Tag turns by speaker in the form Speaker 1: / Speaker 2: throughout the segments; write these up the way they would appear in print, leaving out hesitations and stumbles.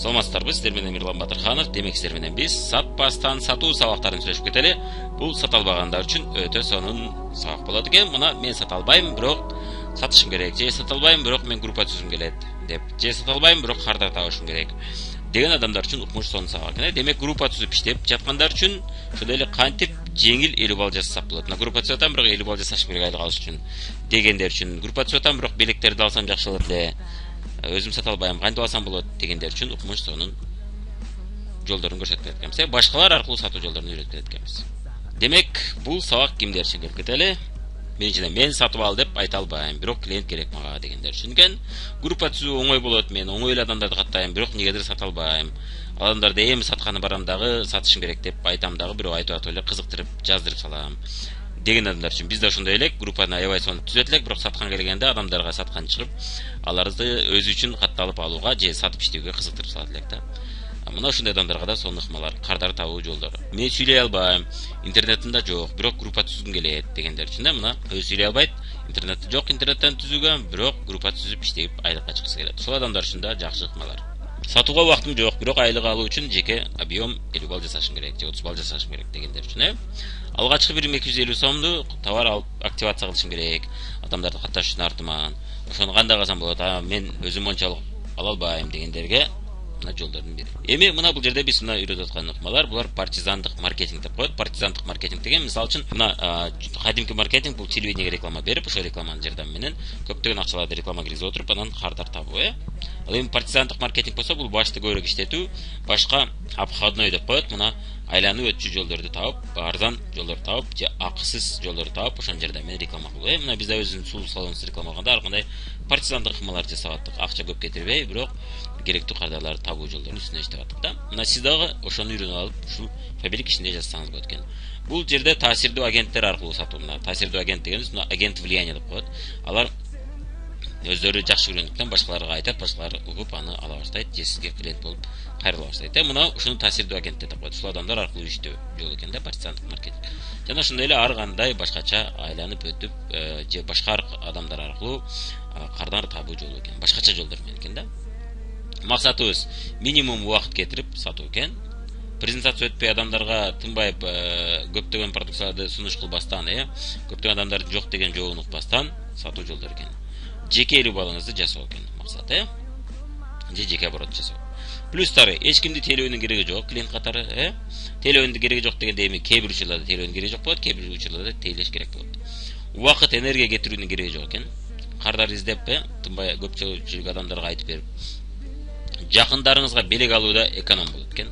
Speaker 1: Саламатсыздарбы, сиздер менен Мирлан Батырханов. Демек сиздер менен биз Сатпастан сатуу сабактарын сүйлөшүп кетели. Бул сата албагандар үчүн өтө сонун сабак болот экен. Мына мен сата албайм, бирок сатышым керек. Же сата албайм, бирок мен группа түзүм келет деп. Же сата албайм, бирок кардар табышым керек деген адамдар үчүн укмуш сонун сабак экен. Демек группа түзүп иштеп жаткандар үчүн ошондой эле кантип жеңил 50 балл жасасак болот. Мына группа түзүп атам, бирок 50 балл жасашым керек айлык алыш үчүн. Дегендер үчүн группа түзүп атам, бирок белектерди алсам жакшы болот эле. Өзүм сата албайм, кантип алсам болот дегендер үчүн укмуш сонун жолдорун көрсөтүп кеткенбиз. Башкалар аркылуу сатуу жолдорун үйрөтүп кеткенбиз. Демек, бул сабак кимдер үчүн келип кетели? Биринчиден мен сатып ал деп айта албайм, бирок клиент керек мага дегендер үчүн экен. Группа түзүү оңой болот, мен оңой эле адамдарды каттайм, бирок негедир сата албайм. Адамдарды эми сатканы барам дагы, сатышым керек деп айтам дагы, бирок айтып атып эле кызыктырып, жаздырып салам деген адамдар үчүн биз да ошондой элек группаны аябай сонун түзөт элек, бирок саткан келгенде адамдарга саткан чыгып, аларды өзү үчүн катталып алууга же сатып иштөөгө кызыктырып салат элек да. Мына ошондой адамдарга да сонун ыкмалар, кардар табуу жолдору. Мен сүйлөй албайм, интернетимде жок, бирок группа түзгүм келет дегендер үчүн да, мына өзү сүйлөй албайт, интернетте жок, интернеттен түзүүгө, бирок группа түзүп иштеп айлыкка чыккысы келет. Ошол адамдар үчүн да жакшы ыкмалар. Сатууга убактым жок, бирок айлык алуу үчүн жеке объем 50 балл жасашым керек, же 30 балл жасашым керек дегендер үчүн алгачкы 1250 сомду товар алып активация кылышым керек, адамдарды катташ үчүн артыман. Ошону кандай кылсам болот? Мен өзүм мончалык ала албайм дегендерге мына жолдордун бири. Эми мына бул жерде биз мына үйрөтүп аткан ыкмалар, булар партизандык маркетинг деп коет. Партизандык маркетинг деген мисалы үчүн мына кадимки маркетинг бул телевидениеге реклама берип, ошол рекламанын жардамы менен көптөгөн акчаларды реклама киргизип отуруп, анан кардар табуу, Ал эми партизандык маркетинг болсо, бул башты көбүрөөк иштетүү, башка обходной деп коет. Мына айланып өтчү жолдорду таап, арзан жолдорду таап, же акысыз жолдорду таап, ошонун жардамы менен реклама кылуу. Мына биз да өзүбүздүн сулуу салонубузду рекламалаганда ар кандай партизандык ыкмалар жасап аттык. Акча көп кетирбей, бирок керектүү кардарларды табуу жолдорунун үстүнө иштеп аттык да. Мына сиз дагы ошону үйрөнүп алып, ушул фабрик ишинде жасасаңыз болот экен. Бул жерде таасирдүү агенттер аркылуу сатуу. Мына таасирдүү агент дегенибиз мына агент влияния деп коет. Алар өздөрү жакшы көргөндүктөн башкаларга айтат, башкалар угуп аны ала баштайт, же сизге клиент болуп кайрыла баштайт. Мына ушуну таасирдүү агент деп коет. Ушул адамдар аркылуу иштөө жолу экен да, партизандык маркетинг. Жана ошондой эле ар кандай башкача айланып өтүп, же башка адамдар аркылуу кардар табуу жолу экен. Башкача жолдор менен экен да. Максатыбыз минимум убакыт кетирип сатуу экен. Презентация өтпөй адамдарга тынбай көптөгөн продукцияларды сунуш кылбастан, көптөгөн адамдардын жок деген жообун укпастан сатуу жолдору экен. Жеке 50 баллыңызды жасоо экен максат, же жеке оборот жасоо. Плюстары, эч кимди тейлөөнүн кереги жок, клиент катары, тейлөөнүн кереги жок дегенде эми кээ бир учурларда тейлөөнүн кереги жок болот, кээ бир учурларда тейлеш керек болот. Убакыт, энергия кетирүүнүн кереги жок экен. Кардар издеп, тынбай көпчүлүк адамдарга айтып берип, жакындарыңызга белек алууда эконом болот экен.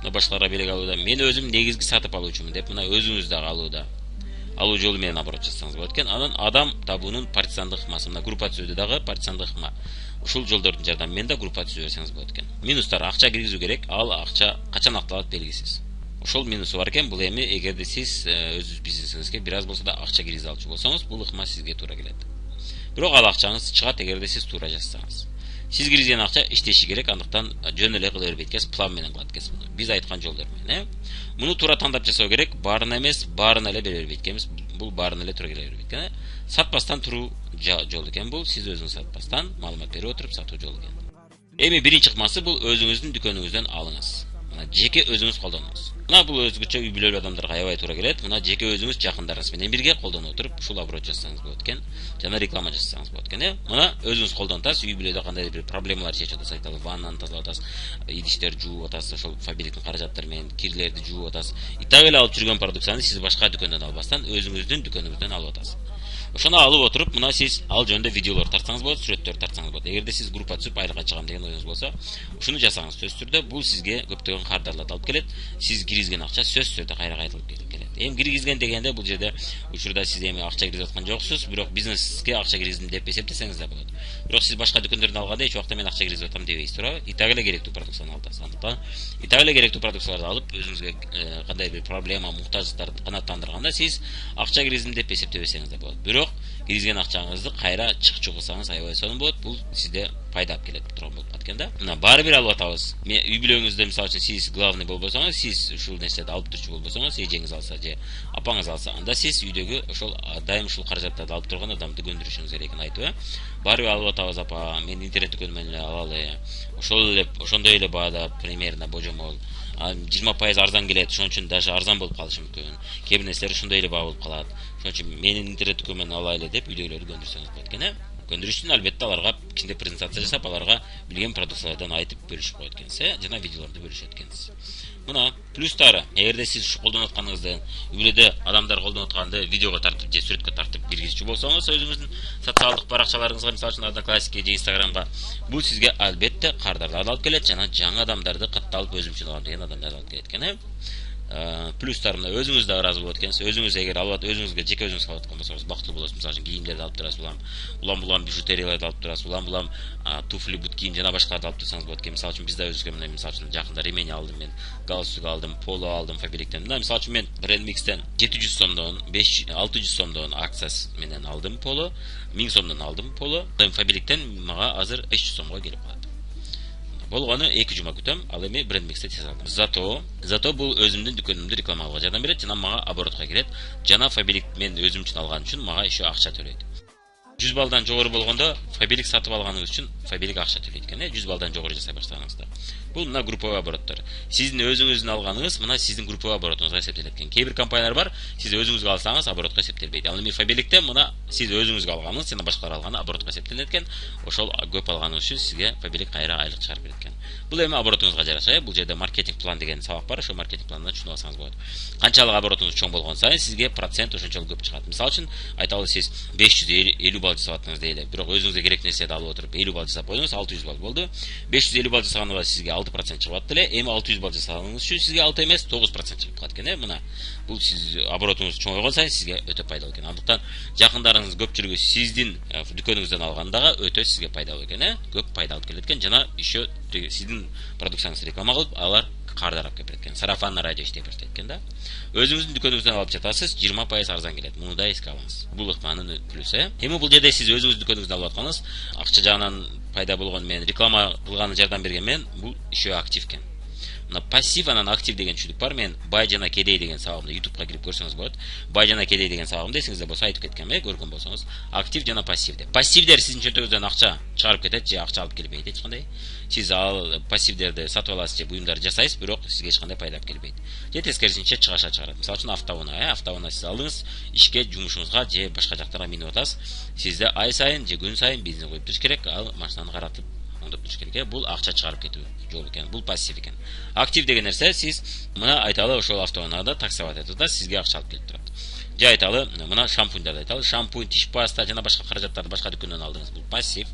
Speaker 1: Мына башкаларга белек алууда мен өзүм негизги сатып алуучумун деп, мына өзүңүз дагы алууда алуу жолу менен оборот жасасаңыз болот экен. Анан адам табуунун партизандык ыкмасы, мына группа түзүүдө дагы партизандык ыкма. Ушул жолдордун жардамы менен да группа түзүп берсеңиз болот экен. Минустар, акча киргизүү керек, ал акча качан акталат белгисиз. Ошол минусу бар экен. Бул эми эгерде сиз өзүңүз бизнесиңизге бир аз болсо да акча киргизе алчу болсоңуз, бул ыкма сизге туура келет. Бирок ал акчаңыз чыгат эгерде сиз туура жасасаңыз. Сиз киргизген акча иштеши керек, андыктан жөн эле кыла бербейт экенсиз, план менен кылат экенсиз муну. Биз айткан жолдор менен, Муну туура тандап жасоо керек, баарына эмес, баарына эле бере бербейт экенбиз. Бул баарына эле туура келе бербейт экен. Сатпастан туруу жол экен бул. Сиз өзүңүз сатпастан маалымат берип отуруп сатуу жолу экен. Эми биринчи ыкмасы бул өзүңүздүн дүкөнүңүздөн алыңыз. Мына жеке өзүңүз колдонуңуз. Мына бул өзгөчө үй бүлөлүү адамдарга аябай туура келет. Мына жеке өзүңүз жакындарыңыз менен бирге колдонуп отуруп, ушул оборот жасасаңыз болот экен. Жана реклама жасасаңыз болот экен, Мына өзүңүз колдонтасыз, үй бүлөдө кандай бир проблемалар чечип атасыз, айталы, ваннаны тазалап атасыз, идиштерди жууп атасыз, ошол фабриктин каражаттары менен кирлерди жууп атасыз. И так эле алып жүргөн продукцияны сиз башка дүкөндөн албастан өзүңүздүн дүкөнүңүздөн алып атасыз. Ошону алып отуруп, мына сиз ал жөнүндө видеолор тартсаңыз болот, сүрөттөр тартсаңыз болот. Эгерде сиз группа түзүп айлыкка чыгам деген оюңуз болсо, ушуну жасаңыз сөзсүз түрдө. Бул сизге көптөгөн кардарларды алып келет. Сиз киргизген акча сөзсүз түрдө кайра кайтылып келет. Эми киргизген дегенде бул жерде учурда сиз эми акча киргизип аткан жоксуз, бирок бизнеске акча киргиздим деп эсептесеңиз да болот. Бирок сиз башка дүкөндөрдөн алганда эч убакта мен акча киргизип атам дебейсиз, туурабы? И так эле керектүү продукцияны аласыз. Андыктан и так эле керектүү продукцияларды алып, өзүңүзгө кандай бир проблема, муктаждыктарды канааттандырганда сиз акча киргиздим деп эсептебесеңиз да болот. Бирок киргизген акчаңызды кайра чыкчу кылсаңыз аябай сонун болот. Бул сизде пайда алып келет турган болуп калат экен да. Мына баары бир алып атабыз. Үй бүлөңүздө мисалы үчүн сиз главный болбосоңуз, сиз ушул нерселерди алып турчу болбосоңуз, эжеңиз алса же апаңыз алса, анда сиз үйдөгү ошол дайым ушул каражаттарды алып турган адамды көндүрүшүңүз керек экенин айтып, баары бир алып атабыз апа, мен интернет дүкөнүнөн эле алалы. Ошондой эле баада примерно божомол 20% арзан келет, ошон үчүн даже арзан болуп калышы мүмкүн. Кээ бир нерселер ошондой эле баа болуп калат. Ошон үчүн менин интернет дүкөнүнөн алайлы деп үйдөгүлөрдү көндүрсөңүз болот экен. Көндүрүш үчүн албетте аларга кичине презентация жасап, аларга билген продукциялардан айтып бөлүшүп коет экенсиз, жана видеолорду бөлүшөт экенсиз. Мына плюстары, эгерде сиз колдонуп атканыңызды, үйлөдө адамдар колдонуп атканды видеого тартып же сүрөткө тартып киргизчү болсоңуз, өзүңүздүн социалдык баракчаларыңызга, мисалы үчүн Одноклассники же Инстаграмга, бул сизге албетте кардарларды алып келет жана жаңы адамдарды катталып өзүмчүн алам деген адамдарды алып келет экен. Плюстар мына өзүңүз да ыраазы болот экенсиз. Өзүңүз эгер алып өзүңүзгө жеке өзүңүз алып аткан болсоңуз бактылуу болосуз. Мисалы үчүн кийимдерди алып турасыз, улам бижутерияларды алып турасыз, улам туфли, бут кийим жана башкаларды алып турсаңыз болот экен. Мисалы үчүн бизде өзүбүзгө мына мисалы үчүн жакында ремень алдым, мен галстук алдым, поло алдым фабриктен. Мына мисалы үчүн мен брендмикстен 700 сомдон 600 сомдон акциясы менен алдым поло, 1000 сомдон алдым поло. Фабриктен мага азыр 500 сомго келип калат. Болгону 2 жума күтөм, ал эми брендмиксте тез алдым. Зато бул өзүмдүн дүкөнүмдү рекламалауга жардам берет жана мага оборотко кирет. Жана фабрик мен өзүм үчүн алган үчүн мага еще акча төлөйт. 100 балдан жогору болгондо фабрик сатып алганыңыз үчүн фабрик акча төлөйт экен. 100 балдан жогору жасай баштаганыңызда. Бул мына групповой обороттор. Сиздин өзүңүздүн алганыңыз мына сиздин групповой оборотуңузга эсептелет экен. Кээ бир компаниялар бар, сиз өзүңүзгө алсаңыз оборотко эсептелбейт. Ал эми фабрикте мына сиз өзүңүзгө алганыңыз жана башкалар алганы оборотко эсептелет экен. Ошол көп алганыңыз үчүн сизге фабрик кайра айлык чыгарып берет экен. Бул эми оборотуңузга жараша, бул жерде маркетинг план деген сабак бар, ошол маркетинг пландан түшүнүп алсаңыз болот. Канчалык оборотуңуз чоң болгон сайын сизге процент ошончолук көп чыгат. Мисалы үчүн айталы сиз 550 балл жасап аттыңыз дейли. Бирок өзүңүзгө керек нерседи алып отуруп 50 балл жасап койдуңуз, 600 балл болду. 550 балл жасаганга сизге 6% чыгып аттылы. Эми 600 балл жасаганыңыз үчүн сизге 6 эмес 9% чыгып калат экен. Мына бул сиз оборотуңуз чоңойгон сайын сизге өтө пайдалуу экен. Андыктан жакындарыңыз көпчүлүгү сиздин дүкөнүңүздөн алгандагы өтө сизге пайдалуу экен. Көп пайда алып келет экен жана еще сиздин продукцияңызды реклама кылып, алар кардарап келет экен. Сарафанный радио иштеп баштайт экен да. Өзүңүздүн дүкөнүңүздөн алып жатасыз, 20% арзан келет. Муну да эске алыңыз. Бул ыкманын плюсу. Эми бул жерде сиз өзүңүздүн дүкөнүңүздөн алып атканыңыз акча жагынан пайда болгон менен реклама кылганы жардам берген менен бул еще актив экен. Мына пассив анан актив деген түшүнүк бар. Мен бай жана кедей деген сабагымда YouTubeга кирип көрсөңүз болот. Бай жана кедей деген сабагымда эсиңизде болсо айтып кеткем, көргөн болсоңуз. Актив жана пассив деп. Пассивдер сиздин чөнтөгүңүздөн акча чыгарып кетет же акча алып келбейт эч кандай. Сиз ал пассивдерди сатып аласыз же буюмдарды жасайсыз, бирок сизге эч кандай пайда алып келбейт. Же тескерисинче чыгаша чыгарат. Мисалы үчүн автоунаа сиз алдыңыз, ишке, жумушуңузга же башка жактарга минип атасыз. Сизде ай сайын же күн сайын бензин коюп туруш керек, ал машинаны каратып оңдоп туруш керек. Бул акча чыгарып кетүү жолу экен. Бул пассив экен. Актив деген нерсе сиз мына айталы ошол автоунаада таксовать этип да сизге акча алып келип турат. Же айталы мына шампуньдарды айталы, шампунь, тиш паста жана башка каражаттарды башка дүкөндөн алдыңыз. Бул пассив.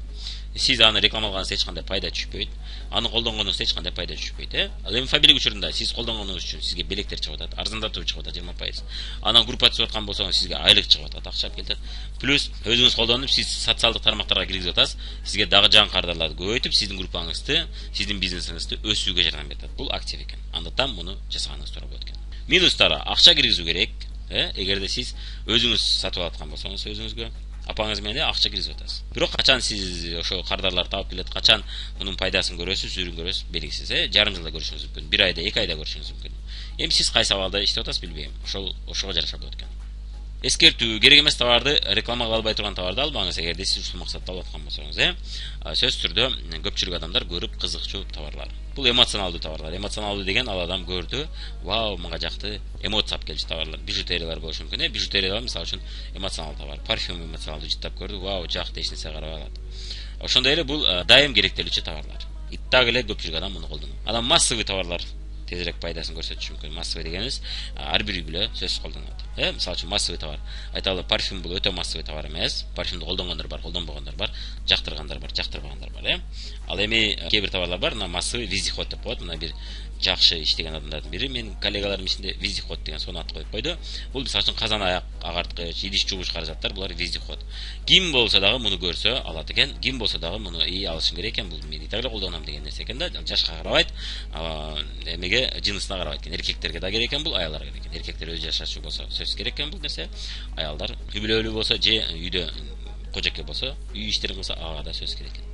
Speaker 1: Сиз аны рекламалаганыңызда эч кандай пайда түшпөйт. Аны колдонгонуңузда эч кандай пайда түшпөйт, Ал эми фабрик учурунда сиз колдонгонуңуз үчүн сизге белектер чыгып атат, арзандатуу чыгып атат 20%. Анан группа түзүп аткан болсоңуз сизге айлык чыгып атат, акча алып келет. Плюс өзүңүз колдонуп сиз социалдык тармактарга киргизип атасыз, сизге дагы жаңы кардарларды көбөйтүп, сиздин группаңызды, сиздин бизнесиңизди өсүүгө жардам берет. Бул актив экен. Андыктан муну жасаганыңыз туура болот экен. Минустары акча киргизүү керек, эгерде сиз өзүңүз сатып аткан болсоңуз өзүңүзгө апаңыз менен акча киргизип атасыз. Бирок качан сиз ошо кардарларды таап келет, качан мунун пайдасын көрөсүз, зүүрүн көрөсүз белгисиз, жарым жылда көрүшүңүз мүмкүн, 1 айда, 2 айда көрүшүңүз мүмкүн. Эми сиз кайсы абалда иштеп атасыз билбейм. Ошого жараша болот экен. Эскертүү, керек эмес товарды рекламага албай турган товарды албаңыз, эгерде сиз ушул максатта алып аткан болсоңуз, Сөзсүз түрдө көпчүлүк адамдар көрүп кызыкчу товарлар. Бул эмоционалдуу товарлар. Эмоционалдуу деген ал адам көрдү, вау, мага жакты, эмоция алып келчү товарлар. Бижутериялар болушу мүмкүн, Бижутериялар мисалы үчүн эмоционалдуу товар. Парфюм эмоционалдуу жыттап көрдү, вау, жакты, эч нерсе карабай алат. Ошондой эле бул дайым керектелүүчү товарлар. Так эле көпчүлүк адам муну колдонот. Анан массовый товарлар тезирээк пайдасын көрсөтүшү мүмкүн. Массовый дегенибиз ар бир үй бүлө сөзсүз колдонот. Мисалы үчүн массовый товар. Айталы, парфюм бул өтө массовый товар эмес. Парфюмду колдонгондор бар, колдонбогондор бар, жактыргандар бар, жактырбагандар бар, Ал эми кээ бир товарлар бар, мына массовый вездеход деп коет. Мына бир жакшы иштеген адамдардын бири менин коллегаларым ичинде вездеход деген сонун ат коюп койду. Бул мисалы үчүн казан аяк агарткыч, идиш жуугуч каражаттар, булар вездеход. Ким болсо дагы муну көрсө алат экен. Ким болсо дагы муну алышым керек экен. Бул мен итак эле колдоном деген нерсе экен да. Жашка карабайт. Эмеге кишилерге жынысына карабайт экен. Эркектерге да керек экен бул, аялдарга керек экен. Эркектер өз жашачу болсо сөзсүз керек экен бул нерсе. Аялдар үй бүлөлүү болсо же үйдө кожеке болсо, үй иштерин кылса ага да сөз керек экен.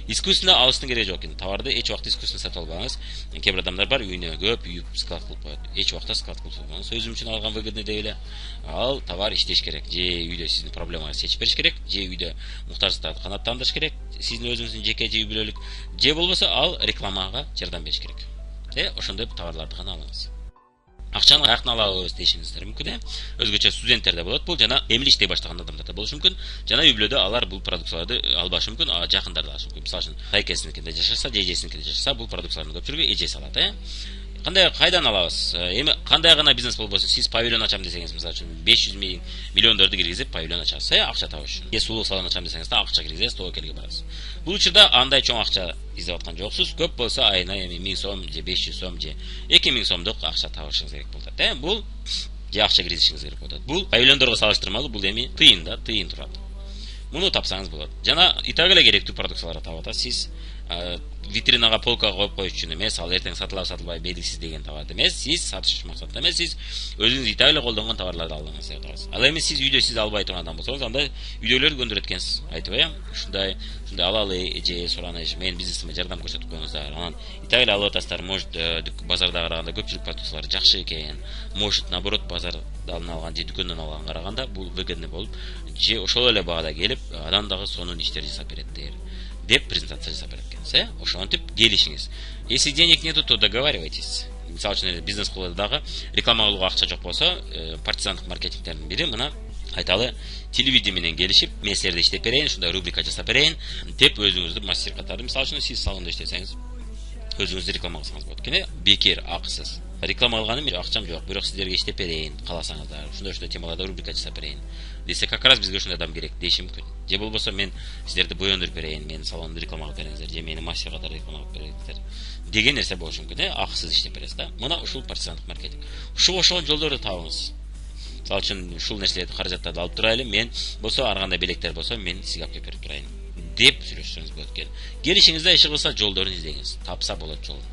Speaker 1: Искусственно алыштын кереги жок экен. Товарды эч убакта искусственно сатып албаңыз. Кээ бир адамдар бар, үйүнө көп үйүп склад кылып коет. Эч убакта склад кылып албаңыз. Өзүм үчүн алган выгодный деп эле. Ал товар иштеш керек. Же үйдө сиздин проблемаңызды чечип бериш керек, же үйдө муктаждыктарды канааттандырыш керек. Сиздин өзүңүздүн жеке үй бүлөлүк, же болбосо ал рекламага жардам бериш керек. Ошондой товарларды гана алыңыз. Акчаны каяктан алабыз дешиңиздер мүмкүн. Өзгөчө студенттерде болот бул, жана эмне иштей баштаган адамдарда болушу мүмкүн. Жана үй бүлөдө алар бул продукцияларды албашы мүмкүн, жакындарды алышы мүмкүн. Мисалы үчүн тайкесиникинде жашаса, же эжесиникинде жашаса, бул продукциялардын көпчүлүгү эжеси алат. Кандай кайдан алабыз? Эми кандай гана бизнес болбосун, сиз павильон ачам десеңиз, мисалы үчүн 500 миллиондорду киргизип павильон ачасыз, акча табыш үчүн. Же сулуу салон ачам десеңиз да акча киргизесиз, тоо келге барасыз. Бул учурда андай чоң акча издеп аткан жоксуз. Көп болсо айына эми 1000 сом, же 500 сом, же 2000 сомдук акча табышыңыз керек болот. Бул же акча киргизишиңиз керек болот. Бул павильондорго салыштырмалуу, бул эми тыйын турат. Муну тапсаңыз болот. Жана и так эле керектүү продукцияларды таап атасыз. Сиз витринага, полкага коюп коюш үчүн эмес, ал эртең сатылабы сатылбайбы белгисиз деген товарды эмес, сиз сатыш максатында эмес, сиз өзүңүз и так эле колдонгон товарларды алдыңыз деп атабыз. Ал эми сиз үйдө сиз албай турган адам болсоңуз, анда үйдөгүлөрдү көндүрөт экенсиз. Айтып ушундай алалы же сураныш, мен бизнесиме жардам көрсөтүп коюңуздар. Анан и так эле алып атасыздар, может базарда караганда көпчүлүк продукциялар жакшы экен, может наоборот базардан алган же дүкөндөн алганга караганда бул выгодный болуп, же ошол эле баада келип, анан дагы сонун иштер жасап береттир деп презентация жасап берет экенсиз. Ошентип келишиңиз. Если денег нету, то договаривайтесь. Мисалы үчүн бизнес кылууда дагы реклама кылууга акча жок болсо, партизандык маркетингтердин бири мына айталы телевидение менен келишип, мен силерди иштеп берейин, ушундай рубрика жасап берейин деп өзүңүздү мастер катары, мисалы үчүн сиз салондо иштесеңиз, өзүңүздү реклама кылсаңыз болот экен. Бекер акысыз. Реклама алганым акчам жок, бирок сиздерге иштеп берейин, кааласаңыздар, ушундай темаларда рубрика жасап берейин десе, как раз бизге ушундай адам керек деши мүмкүн. Же болбосо мен сиздерди боендуруп берейин, мен салонду реклама кылып бериңиздер, же мени мастер катары реклама кылып бериңиздер деген нерсе болушу мүмкүн. Акысыз иштеп бересиз да. Мына ушул партизандык маркетинг. Ушуга окшогон жолдорду табыңыз. Мисалы үчүн ушул нерселерди, каражаттарды алып турайлы, мен болсо ар кандай белектер болсо мен сизге алып келип берип турайын деп сүйлөшсөңүз болот экен. Келишиңизде иши кылса жолдорун издеңиз. Тапса болот жолун.